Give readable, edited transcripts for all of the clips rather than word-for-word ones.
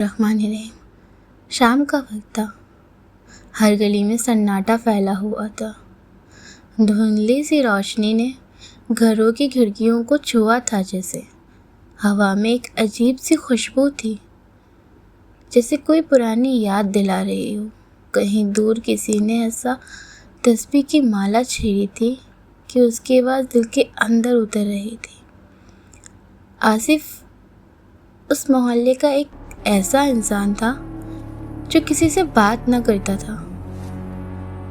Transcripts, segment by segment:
الرحمن الرحیم۔ شام کا وقت تھا۔ ہر گلی میں سناٹا پھیلا ہوا تھا۔ دھندلی سی روشنی نے گھروں کی کھڑکیوں کو چھوا تھا، جیسے ہوا میں ایک عجیب سی خوشبو تھی، جیسے کوئی پرانی یاد دلا رہی ہو۔ کہیں دور کسی نے ایسا تسبیح کی مالا چھیڑی تھی کہ اس کی آواز دل کے اندر اتر رہی تھی۔ آصف اس محلے کا ایک ایسا انسان تھا جو کسی سے بات نہ کرتا تھا،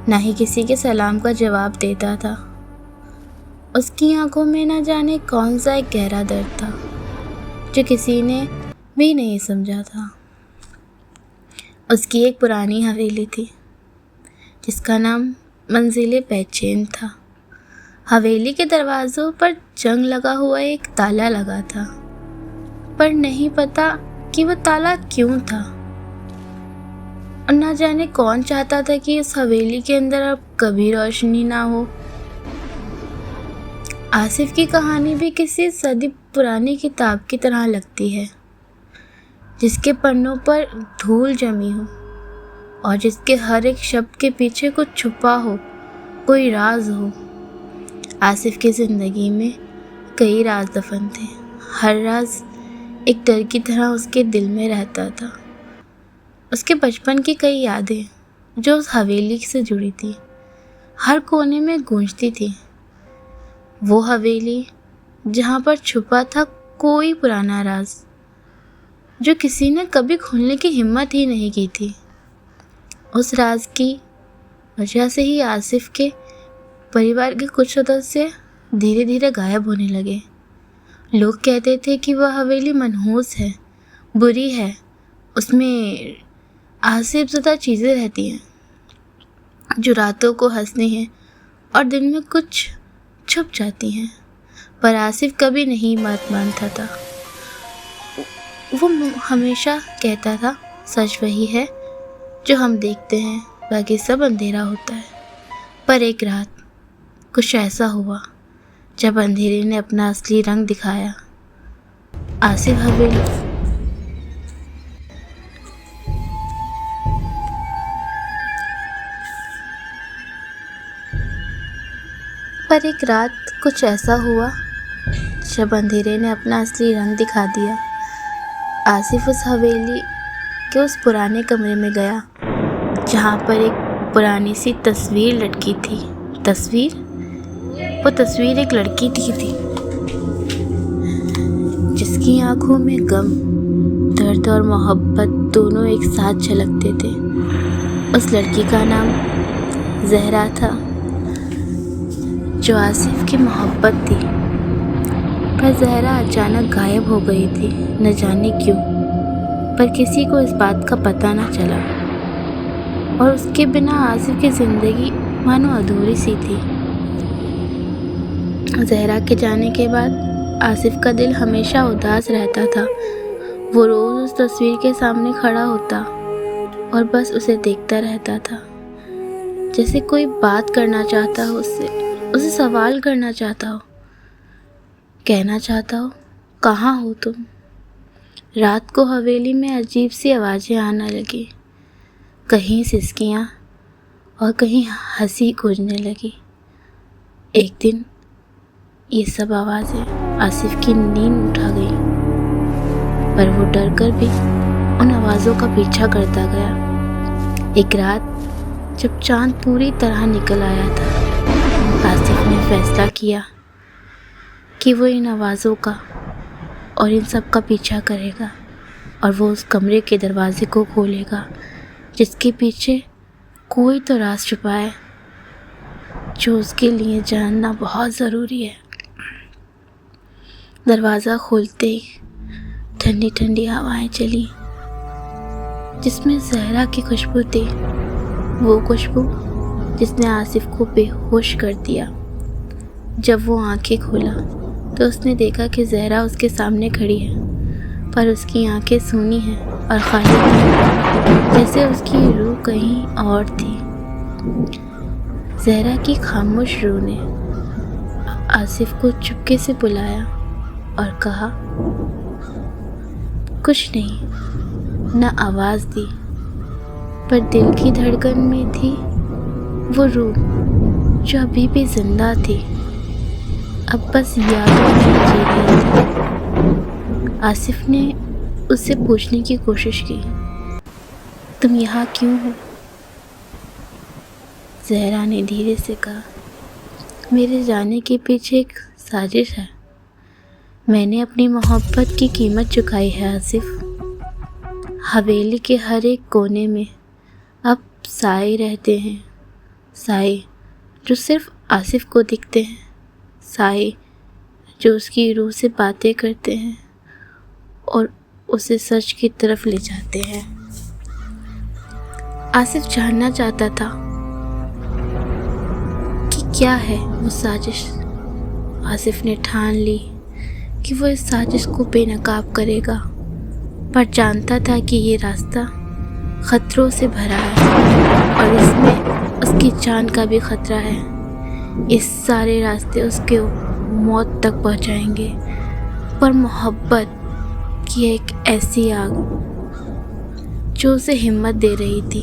نہ ہی کسی کے سلام کا جواب دیتا تھا۔ اس کی آنکھوں میں نہ جانے کون سا ایک گہرا درد تھا جو کسی نے بھی نہیں سمجھا تھا۔ اس کی ایک پرانی حویلی تھی جس کا نام منزل بےچین تھا۔ حویلی کے دروازوں پر جنگ لگا ہوا ایک تالا لگا تھا، پر نہیں پتا کہ وہ تالا کیوں تھا، اور نہ جانے کون چاہتا تھا کہ اس حویلی کے اندر اب کبھی روشنی نہ ہو۔ آصف کی کہانی بھی کسی صدی پرانی کتاب کی طرح لگتی ہے، جس کے پنوں پر دھول جمی ہو اور جس کے ہر ایک شبد کے پیچھے کچھ چھپا ہو، کوئی راز ہو۔ آصف کی زندگی میں کئی راز دفن تھے۔ ہر راز ایک ڈر کی طرح اس کے دل میں رہتا تھا۔ اس کے بچپن کی کئی یادیں جو اس حویلی سے جڑی تھی، ہر کونے میں گونجتی تھی۔ وہ حویلی جہاں پر چھپا تھا کوئی پرانا راز جو کسی نے کبھی کھولنے کی ہمت ہی نہیں کی تھی۔ اس راز کی وجہ سے ہی آصف کے پریوار کے کچھ سدسیہ دھیرے دھیرے غائب ہونے لگے۔ لوگ کہتے تھے کہ وہ حویلی منحوس ہے، بری ہے، اس میں آصف زدہ چیزیں رہتی ہیں جو راتوں کو ہنستی ہیں اور دن میں کچھ چھپ جاتی ہیں۔ پر آصف کبھی نہیں بات مانتا تھا۔ وہ ہمیشہ کہتا تھا، سچ وہی ہے جو ہم دیکھتے ہیں، باقی سب اندھیرا ہوتا ہے۔ پر ایک رات کچھ ایسا ہوا جب اندھیرے نے اپنا اصلی رنگ دکھایا۔ آصف حویلی پر ایک رات کچھ ایسا ہوا جب اندھیرے نے اپنا اصلی رنگ دکھا دیا۔ آصف اس حویلی کے اس پرانے کمرے میں گیا جہاں پر ایک پرانی سی تصویر لٹکی تھی۔ وہ تصویر ایک لڑکی کی تھی جس کی آنکھوں میں غم، درد اور محبت دونوں ایک ساتھ جھلکتے تھے۔ اس لڑکی کا نام زہرا تھا، جو آصف کی محبت تھی۔ پر زہرا اچانک غائب ہو گئی تھی، نہ جانے کیوں، پر کسی کو اس بات کا پتہ نہ چلا، اور اس کے بنا آصف کی زندگی مانو ادھوری سی تھی۔ زہرا کے جانے کے بعد آصف کا دل ہمیشہ اداس رہتا تھا۔ وہ روز اس تصویر کے سامنے کھڑا ہوتا اور بس اسے دیکھتا رہتا تھا، جیسے کوئی بات کرنا چاہتا ہو، اسے سوال کرنا چاہتا ہو، کہنا چاہتا ہو، کہاں ہو تم؟ رات کو حویلی میں عجیب سی آوازیں آنا لگی، کہیں سسکیاں اور کہیں ہنسی گونجنے لگی۔ ایک دن یہ سب آوازیں آصف کی نیند اٹھا گئیں، پر وہ ڈر کر بھی ان آوازوں کا پیچھا کرتا گیا۔ ایک رات جب چاند پوری طرح نکل آیا تھا، آصف نے فیصلہ کیا کہ وہ ان آوازوں کا اور ان سب کا پیچھا کرے گا، اور وہ اس کمرے کے دروازے کو کھولے گا جس کے پیچھے کوئی تو راز چھپا ہے جو اس کے لیے جاننا بہت ضروری ہے۔ دروازہ کھولتے ہی ٹھنڈی ٹھنڈی ہوائیں چلی جس میں زہرا کی خوشبو تھی، وہ خوشبو جس نے آصف کو بے ہوش کر دیا۔ جب وہ آنکھیں کھولا تو اس نے دیکھا کہ زہرا اس کے سامنے کھڑی ہے، پر اس کی آنکھیں سونی ہیں اور خالی ہیں، جیسے اس کی روح کہیں اور تھی۔ زہرا کی خاموش روح نے آصف کو چپکے سے بلایا اور کہا، کچھ نہیں، نہ آواز دی، پر دل کی دھڑکن میں تھی وہ روح جو ابھی بھی زندہ تھی، اب بس یادوں میں جی رہی تھی۔ آصف نے اس سے پوچھنے کی کوشش کی، تم یہاں کیوں ہو؟ زہرا نے دھیرے سے کہا، میرے جانے کے پیچھے ایک سازش ہے۔ میں نے اپنی محبت کی قیمت چکائی ہے آصف۔ حویلی کے ہر ایک کونے میں اب سائے رہتے ہیں، سائے جو صرف آصف کو دکھتے ہیں، سائے جو اس کی روح سے باتیں کرتے ہیں اور اسے سچ کی طرف لے جاتے ہیں۔ آصف جاننا چاہتا تھا کہ کیا ہے وہ سازش۔ آصف نے ٹھان لی کہ وہ اس سازش کو بے نقاب کرے گا، پر جانتا تھا کہ یہ راستہ خطروں سے بھرا ہے اور اس میں اس کی جان کا بھی خطرہ ہے۔ اس سارے راستے اس کے موت تک پہنچائیں گے، پر محبت کی ایک ایسی آگ جو اسے ہمت دے رہی تھی،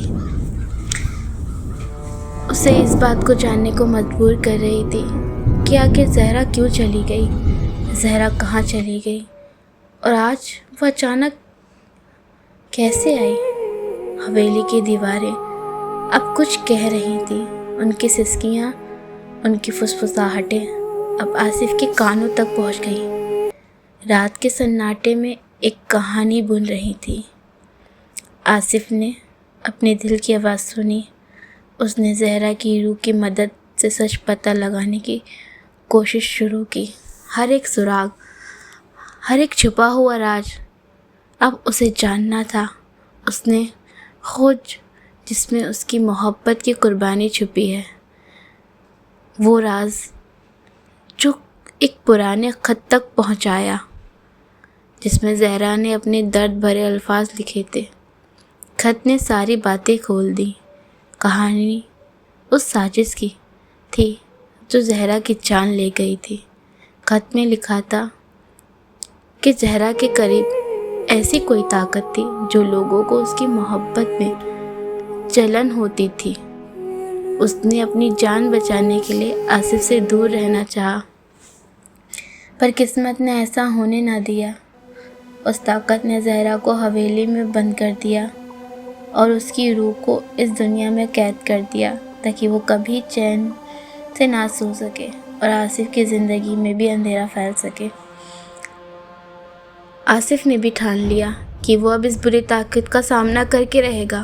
اسے اس بات کو جاننے کو مجبور کر رہی تھی کہ آخر زہرا کیوں چلی گئی، زہرا کہاں چلی گئی، اور آج وہ اچانک کیسے آئی۔ حویلی کی دیواریں اب کچھ کہہ رہی تھیں، ان کی سسکیاں، ان کی فسفساہٹیں اب آصف کے کانوں تک پہنچ گئی، رات کے سناٹے میں ایک کہانی بن رہی تھی۔ آصف نے اپنے دل کی آواز سنی، اس نے زہرا کی روح کی مدد سے سچ پتہ لگانے کی کوشش شروع کی۔ ہر ایک سراغ، ہر ایک چھپا ہوا راز اب اسے جاننا تھا۔ اس نے کھوج جس میں اس کی محبت کی قربانی چھپی ہے، وہ راز جو ایک پرانے خط تک پہنچایا جس میں زہرا نے اپنے درد بھرے الفاظ لکھے تھے۔ خط نے ساری باتیں کھول دی۔ کہانی اس سازش کی تھی جو زہرا کی جان لے گئی تھی۔ خط میں لکھا تھا کہ زہرا کے قریب ایسی کوئی طاقت تھی جو لوگوں کو اس کی محبت میں جلن ہوتی تھی۔ اس نے اپنی جان بچانے کے لیے آصف سے دور رہنا چاہا، پر قسمت نے ایسا ہونے نہ دیا۔ اس طاقت نے زہرا کو حویلی میں بند کر دیا اور اس کی روح کو اس دنیا میں قید کر دیا تاکہ وہ کبھی چین سے نہ سو سکے اور آصف کی زندگی میں بھی اندھیرا پھیل سکے۔ آصف نے بھی ٹھان لیا کہ وہ اب اس بری طاقت کا سامنا کر کے رہے گا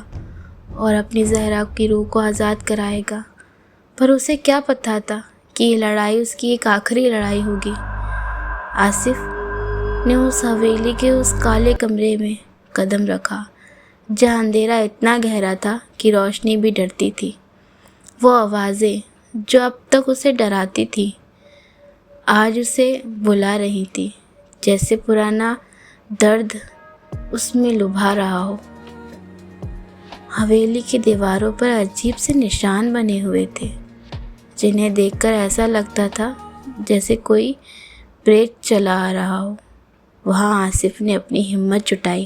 اور اپنی زہرا کی روح کو آزاد کرائے گا، پر اسے کیا پتہ تھا کہ یہ لڑائی اس کی ایک آخری لڑائی ہوگی۔ آصف نے اس حویلی کے اس کالے کمرے میں قدم رکھا جہاں اندھیرا اتنا گہرا تھا کہ روشنی بھی ڈرتی تھی۔ وہ آوازیں جو اب تک اسے ڈراتی تھی آج اسے بلا رہی تھی، جیسے پرانا درد اس میں لبھا رہا ہو۔ حویلی کی دیواروں پر عجیب سے نشان بنے ہوئے تھے جنہیں دیکھ کر ایسا لگتا تھا جیسے کوئی پریت چلا آ رہا ہو۔ وہاں آصف نے اپنی ہمت جٹائی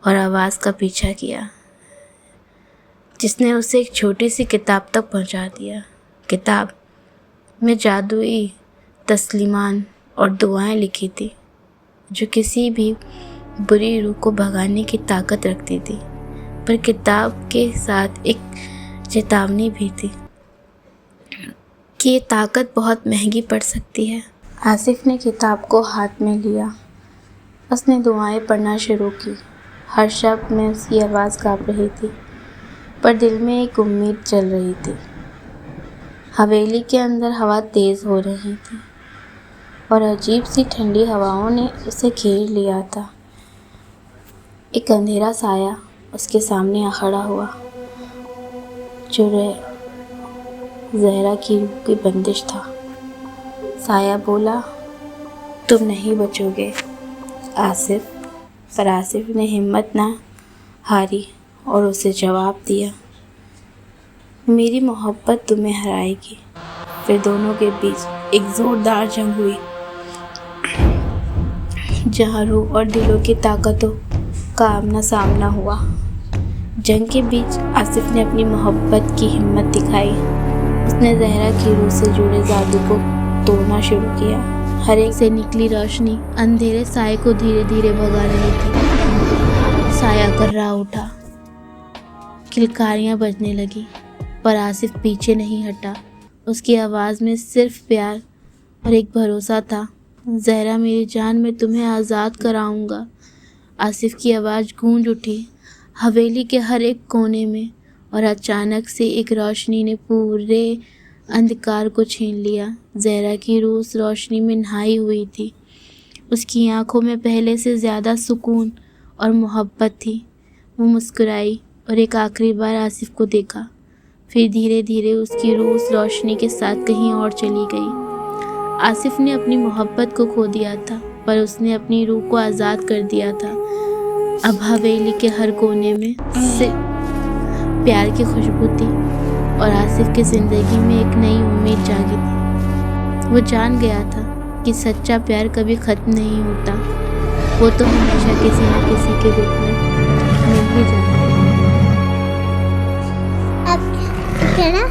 اور آواز کا پیچھا کیا جس نے اسے ایک چھوٹی سی کتاب تک پہنچا دیا۔ کتاب میں جادوئی تسلیمان اور دعائیں لکھی تھی جو کسی بھی بری روح کو بھگانے کی طاقت رکھتی تھی، پر کتاب کے ساتھ ایک چیتاونی بھی تھی کہ یہ طاقت بہت مہنگی پڑ سکتی ہے۔ آصف نے کتاب کو ہاتھ میں لیا، اس نے دعائیں پڑھنا شروع کی۔ ہر شب میں اس کی آواز کانپ رہی تھی، پر دل میں ایک امید چل رہی تھی۔ حویلی کے اندر ہوا تیز ہو رہی تھی اور عجیب سی ٹھنڈی ہواؤں نے اسے گھیر لیا تھا۔ ایک اندھیرا سایہ اس کے سامنے آ کھڑا ہوا جو زہرا کی روح کی بندش تھا۔ سایہ بولا، تم نہیں بچو گے آصف۔ پر آصف نے ہمت نہ ہاری اور اسے جواب دیا، میری محبت تمہیں ہرائے گی۔ پھر دونوں کے بیچ ایک زوردار جنگ ہوئی جہاں روح اور دلوں کی طاقتوں کا آمنا سامنا ہوا۔ جنگ کے بیچ آصف نے اپنی محبت کی ہمت دکھائی۔ اس نے زہرا کی روح سے جڑے جادو کو توڑنا شروع کیا۔ ہر ایک سے نکلی روشنی اندھیرے سائے کو دھیرے دھیرے بھگا رہی تھی۔ سایہ کرا اٹھا، کلکاریاں بجنے لگی، پر آصف پیچھے نہیں ہٹا۔ اس کی آواز میں صرف پیار اور ایک بھروسہ تھا۔ زہرا میری جان، میں تمہیں آزاد کراؤں گا۔ آصف کی آواز گونج اٹھی حویلی کے ہر ایک کونے میں، اور اچانک سے ایک روشنی نے پورے اندھکار کو چھین لیا۔ زہرا کی روح اس روشنی میں نہائی ہوئی تھی۔ اس کی آنکھوں میں پہلے سے زیادہ سکون اور محبت تھی۔ وہ مسکرائی اور ایک آخری بار آصف کو دیکھا، پھر دھیرے دھیرے اس کی روح اس روشنی کے ساتھ کہیں اور چلی گئی۔ آصف نے اپنی محبت کو کھو دیا تھا، پر اس نے اپنی روح کو آزاد کر دیا تھا۔ اب حویلی کے ہر کونے میں صرف پیار کی خوشبو تھی، اور آصف کی زندگی میں ایک نئی امید جاگی تھی۔ وہ جان گیا تھا کہ سچا پیار کبھی ختم نہیں ہوتا، وہ تو ہمیشہ کسی نہ کسی کے روپ میں مل ہی جاتا ہے۔ اب کیا نا